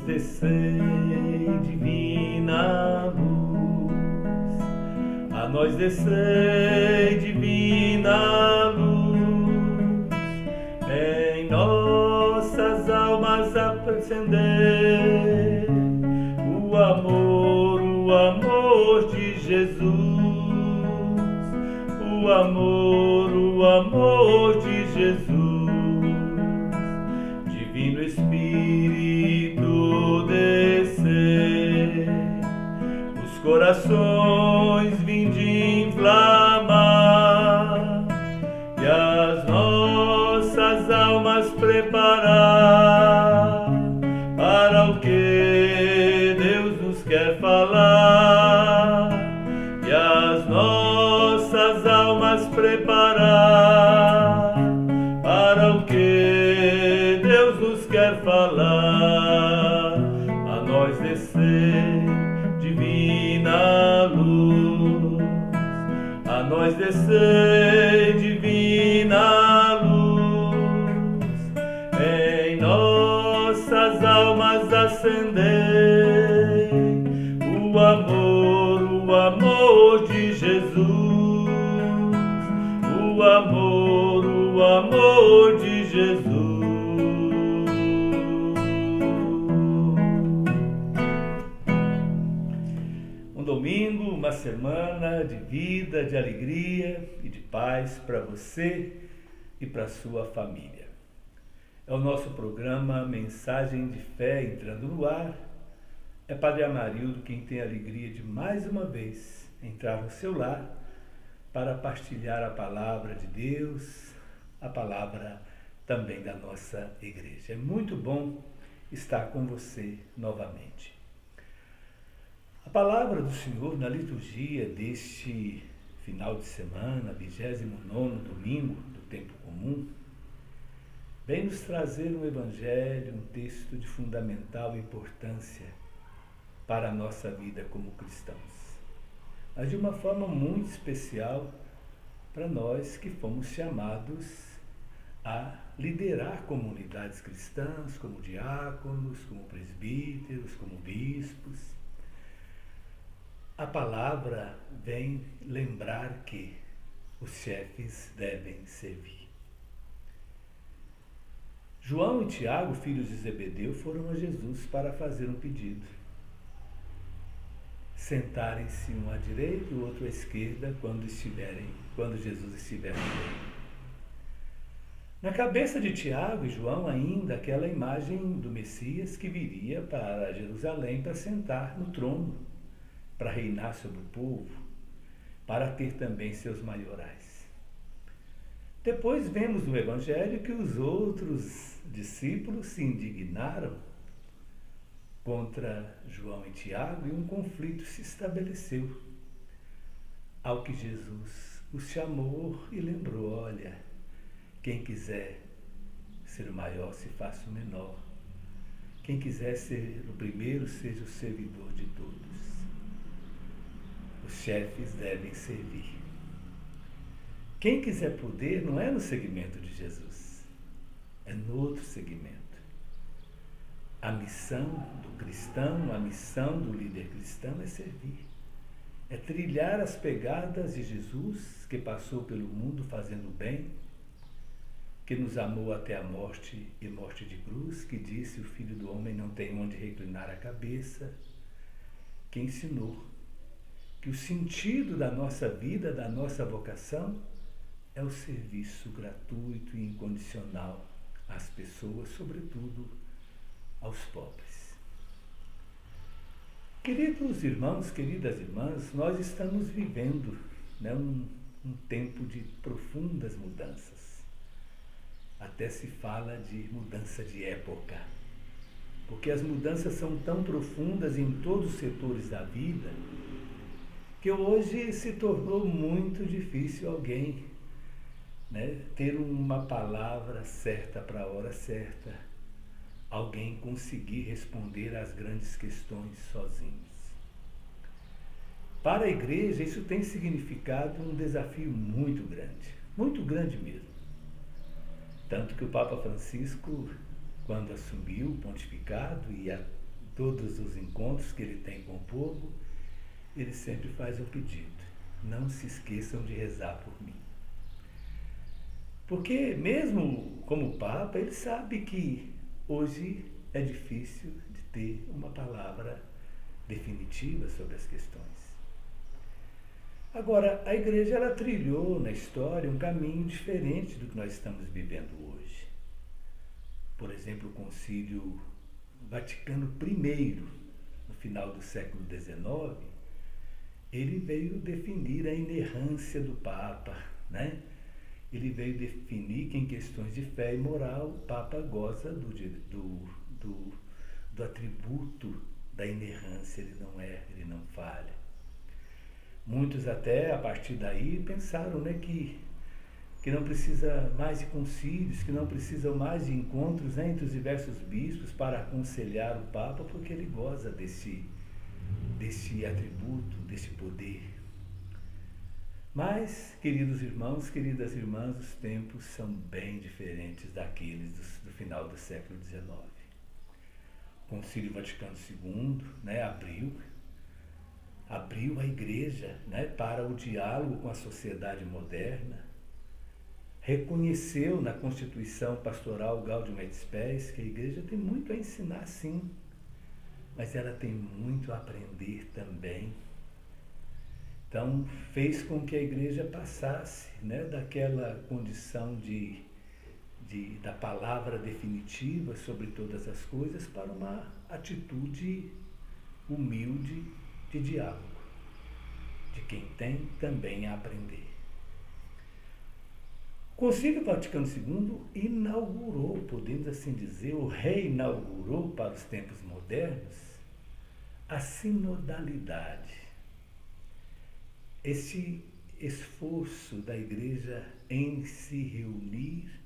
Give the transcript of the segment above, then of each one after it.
descei, divina luz, a nós descei, divina luz, em nossas almas acender o amor de Jesus, o amor de Jesus. Divino Espírito descer, os corações vinde inflamar e as nossas almas preparar para o que Deus nos quer falar, e as nossas almas preparar para o que Deus nos quer falar. A nós descer, divina luz, a nós descer, divina luz, em nossas almas acender o amor de Jesus, o amor de Jesus. Um domingo, uma semana de vida, de alegria e de paz para você e para sua família. É o nosso programa Mensagem de Fé entrando no ar. É Padre Amarildo quem tem a alegria de mais uma vez entrar no seu lar para partilhar a palavra de Deus, a palavra também da nossa igreja. É muito bom estar com você novamente. A palavra do Senhor na liturgia deste final de semana, 29º domingo do tempo comum, vem nos trazer um evangelho, um texto de fundamental importância para a nossa vida como cristãos, mas de uma forma muito especial para nós que fomos chamados a liderar comunidades cristãs, como diáconos, como presbíteros, como bispos. A palavra vem lembrar que os chefes devem servir. João e Tiago, filhos de Zebedeu, foram a Jesus para fazer um pedido. Sentarem-se um à direita e o outro à esquerda quando Jesus estiver no reino. Na cabeça de Tiago e João ainda aquela imagem do Messias que viria para Jerusalém para sentar no trono, para reinar sobre o povo, para ter também seus maiorais. Depois vemos no Evangelho que os outros discípulos se indignaram contra João e Tiago e um conflito se estabeleceu. Ao que Jesus os chamou e lembrou: olha, quem quiser ser o maior, se faça o menor. Quem quiser ser o primeiro, seja o servidor de todos. Os chefes devem servir. Quem quiser poder não é no segmento de Jesus, é no outro segmento. A missão do cristão, a missão do líder cristão é servir. É trilhar as pegadas de Jesus, que passou pelo mundo fazendo bem, que nos amou até a morte e morte de cruz, que disse: o Filho do Homem não tem onde reclinar a cabeça, que ensinou que o sentido da nossa vida, da nossa vocação, é o serviço gratuito e incondicional às pessoas, sobretudo aos pobres. Queridos irmãos, queridas irmãs, nós estamos vivendo um tempo de profundas mudanças. Até se fala de mudança de época, porque as mudanças são tão profundas em todos os setores da vida que hoje se tornou muito difícil alguém ter uma palavra certa para a hora certa, alguém conseguir responder às grandes questões sozinhos. Para a igreja, isso tem significado um desafio muito grande mesmo. Tanto que o Papa Francisco, quando assumiu o pontificado e todos os encontros que ele tem com o povo, ele sempre faz um pedido: não se esqueçam de rezar por mim. Porque mesmo como Papa, ele sabe que hoje é difícil de ter uma palavra definitiva sobre as questões. Agora, a Igreja ela trilhou na história um caminho diferente do que nós estamos vivendo hoje. Por exemplo, o Concílio Vaticano I, no final do século XIX, ele veio definir a inerrância do Papa, né? Ele veio definir que em questões de fé e moral o Papa goza do atributo da inerrância, ele não erra, ele não falha. Muitos até, a partir daí, pensaram, né, que não precisa mais de concílios, que não precisam mais de encontros, né, entre os diversos bispos para aconselhar o Papa, porque ele goza desse atributo, desse poder. Mas, queridos irmãos, queridas irmãs, os tempos são bem diferentes daqueles do final do século XIX. O Concílio Vaticano II, né, abriu a Igreja, né, para o diálogo com a sociedade moderna, reconheceu na Constituição Pastoral Gaudium et Spes que a Igreja tem muito a ensinar, sim, mas ela tem muito a aprender também. Então, fez com que a Igreja passasse, né, daquela condição da palavra definitiva sobre todas as coisas para uma atitude humilde de diálogo, de quem tem também a aprender. O Concílio Vaticano II inaugurou, podemos assim dizer, ou reinaugurou para os tempos modernos, a sinodalidade. Esse esforço da Igreja em se reunir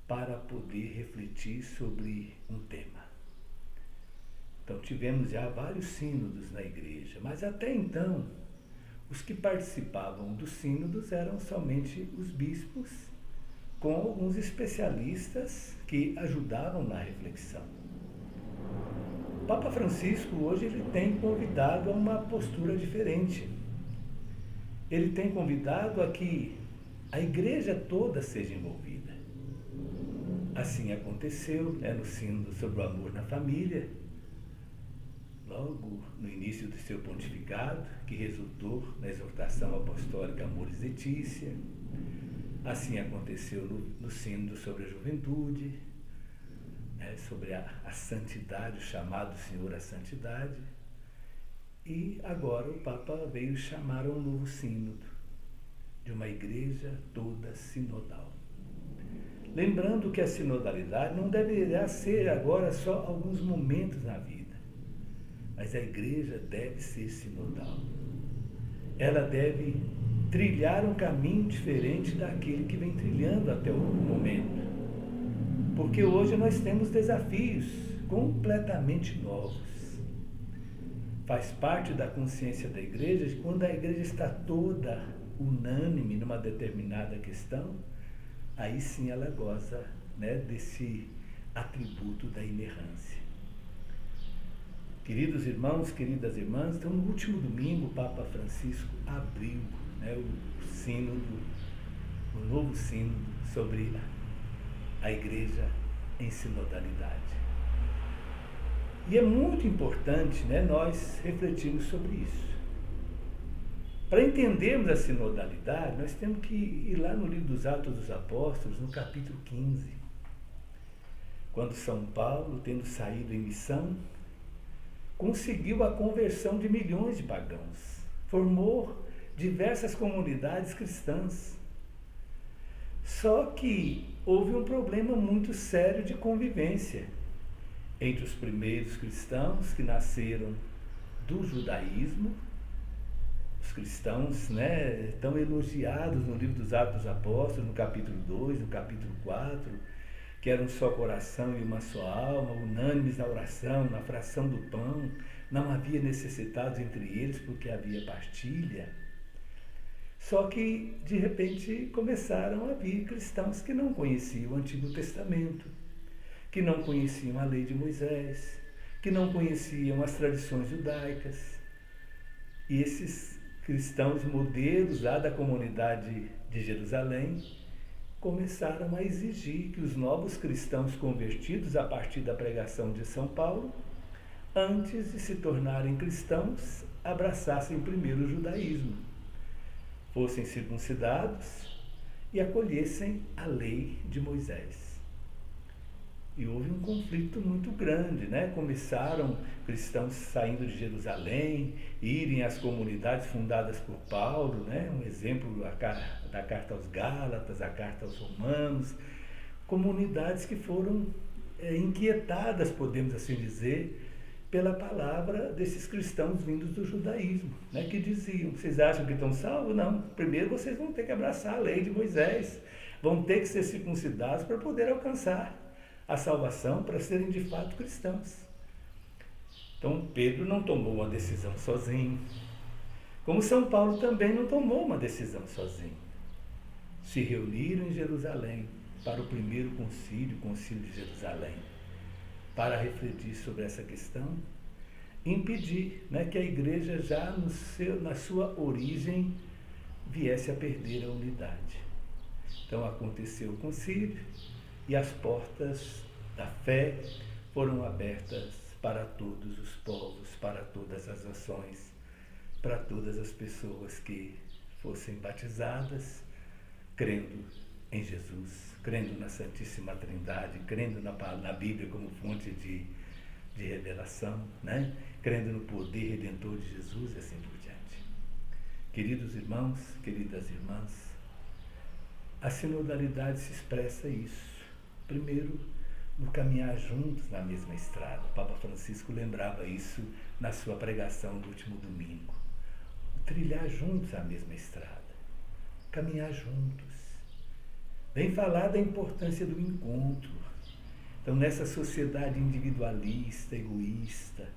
para poder refletir sobre um tema. Então, tivemos já vários sínodos na Igreja, mas até então, os que participavam dos sínodos eram somente os bispos, com alguns especialistas que ajudavam na reflexão. O Papa Francisco, hoje, ele tem convidado a uma postura diferente. Ele tem convidado a que a Igreja toda seja envolvida. Assim aconteceu, né, no sínodo sobre o amor na família, logo no início do seu pontificado, que resultou na exortação apostólica Amoris Laetitia. Assim aconteceu no sínodo sobre a juventude, né, sobre a santidade, o chamado do Senhor à santidade. E agora o Papa veio chamar a um novo sínodo, de uma Igreja toda sinodal. Lembrando que a sinodalidade não deverá ser agora só alguns momentos na vida, mas a Igreja deve ser sinodal. Ela deve trilhar um caminho diferente daquele que vem trilhando até o momento. Porque hoje nós temos desafios completamente novos. Faz parte da consciência da Igreja de quando a Igreja está toda unânime numa determinada questão, aí sim ela goza, né, desse atributo da inerrância. Queridos irmãos, queridas irmãs, então no último domingo o Papa Francisco abriu, né, o novo sínodo sobre a Igreja em sinodalidade. E é muito importante, né, nós refletirmos sobre isso. Para entendermos a sinodalidade, nós temos que ir lá no livro dos Atos dos Apóstolos, no capítulo 15, quando São Paulo, tendo saído em missão, conseguiu a conversão de milhões de pagãos, formou diversas comunidades cristãs. Só que houve um problema muito sério de convivência entre os primeiros cristãos que nasceram do judaísmo, os cristãos, né, tão elogiados no livro dos Atos dos Apóstolos, no capítulo 2, no capítulo 4, que eram um só coração e uma só alma, unânimes na oração, na fração do pão, não havia necessitados entre eles porque havia partilha. Só que, de repente, começaram a vir cristãos que não conheciam o Antigo Testamento, que não conheciam a lei de Moisés, que não conheciam as tradições judaicas. E esses cristãos modelos lá da comunidade de Jerusalém começaram a exigir que os novos cristãos convertidos a partir da pregação de São Paulo, antes de se tornarem cristãos, abraçassem primeiro o judaísmo, fossem circuncidados e acolhessem a lei de Moisés. E houve um conflito muito grande, né? Começaram cristãos saindo de Jerusalém, irem às comunidades fundadas por Paulo, né? Um exemplo da carta aos Gálatas, a carta aos Romanos, comunidades que foram inquietadas, podemos assim dizer, pela palavra desses cristãos vindos do judaísmo, né? Que diziam: vocês acham que estão salvos? Não, primeiro vocês vão ter que abraçar a lei de Moisés, vão ter que ser circuncidados para poder alcançar a salvação, para serem de fato cristãos. Então Pedro não tomou uma decisão sozinho, como São Paulo também não tomou uma decisão sozinho. Se reuniram em Jerusalém para o primeiro concílio, o concílio de Jerusalém, para refletir sobre essa questão, impedir, né, que a igreja já na sua origem viesse a perder a unidade. Então aconteceu o concílio e as portas da fé foram abertas para todos os povos, para todas as nações, para todas as pessoas que fossem batizadas, crendo em Jesus, crendo na Santíssima Trindade, crendo na Bíblia como fonte de revelação, né? Crendo no poder redentor de Jesus e assim por diante. Queridos irmãos, queridas irmãs, a sinodalidade se expressa isso. Primeiro, no caminhar juntos na mesma estrada. O Papa Francisco lembrava isso na sua pregação do último domingo. Trilhar juntos a mesma estrada, caminhar juntos. Vem falar da importância do encontro. Então, nessa sociedade individualista, egoísta,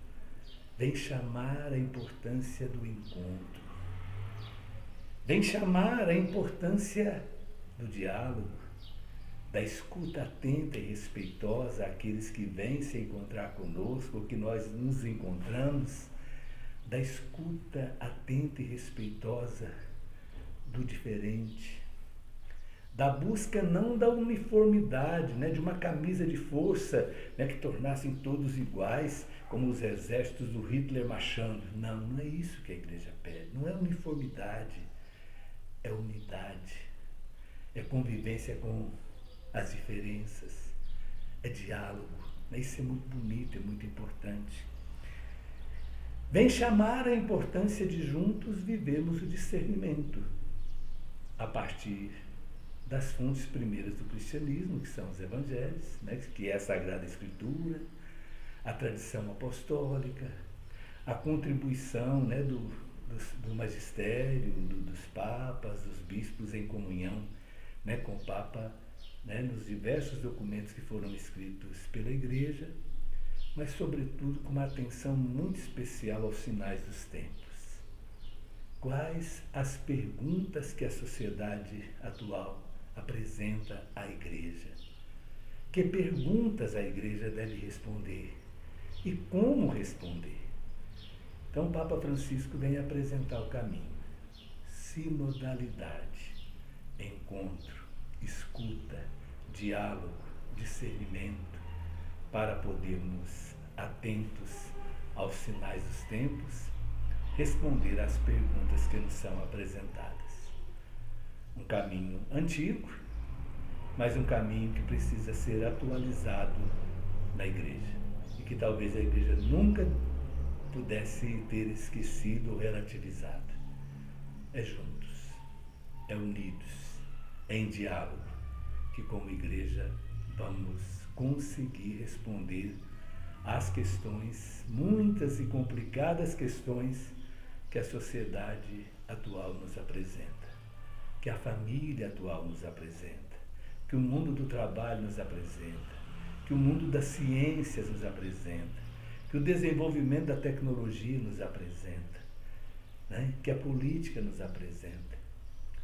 vem chamar a importância do encontro. Vem chamar a importância do diálogo, da escuta atenta e respeitosa àqueles que vêm se encontrar conosco, ou que nós nos encontramos, da escuta atenta e respeitosa do diferente, da busca não da uniformidade, né, de uma camisa de força, né, que tornassem todos iguais, como os exércitos do Hitler marchando. Não, não é isso que a igreja pede. Não é uniformidade, é unidade, é convivência com as diferenças, é diálogo. Isso é muito bonito, é muito importante. Vem chamar a importância de juntos vivermos o discernimento a partir das fontes primeiras do cristianismo, que são os evangelhos, né, que é a Sagrada Escritura, a tradição apostólica, a contribuição, né, do magistério, dos papas, dos bispos em comunhão, né, com o Papa, né, nos diversos documentos que foram escritos pela Igreja, mas sobretudo com uma atenção muito especial aos sinais dos tempos. Quais as perguntas que a sociedade atual apresenta à Igreja? Que perguntas a Igreja deve responder? E como responder? Então o Papa Francisco vem apresentar o caminho. Sinodalidade, encontro, escuta, diálogo, discernimento, para podermos, atentos aos sinais dos tempos, responder às perguntas que nos são apresentadas. Um caminho antigo, mas um caminho que precisa ser atualizado na Igreja, e que talvez a Igreja nunca pudesse ter esquecido ou relativizado. É juntos, é unidos, é em diálogo, que como Igreja vamos conseguir responder às questões, muitas e complicadas questões que a sociedade atual nos apresenta, que a família atual nos apresenta, que o mundo do trabalho nos apresenta, que o mundo das ciências nos apresenta, que o desenvolvimento da tecnologia nos apresenta, né? Que a política nos apresenta.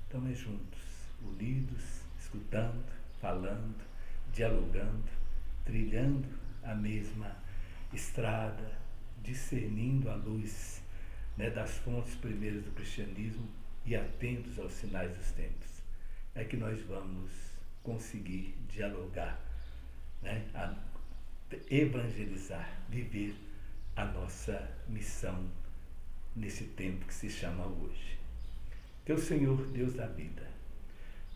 Então é juntos, unidos, escutando, falando, dialogando, trilhando a mesma estrada, discernindo a luz, né, das fontes primeiras do cristianismo e atentos aos sinais dos tempos, é que nós vamos conseguir dialogar, né, evangelizar, viver a nossa missão nesse tempo que se chama hoje. Que o Senhor, Deus da vida,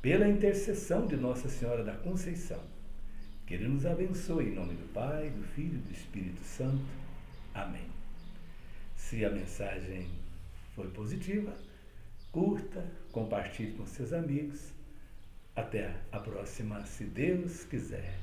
pela intercessão de Nossa Senhora da Conceição, que Ele nos abençoe em nome do Pai, do Filho e do Espírito Santo. Amém. Se a mensagem foi positiva, curta, compartilhe com seus amigos. Até a próxima, se Deus quiser.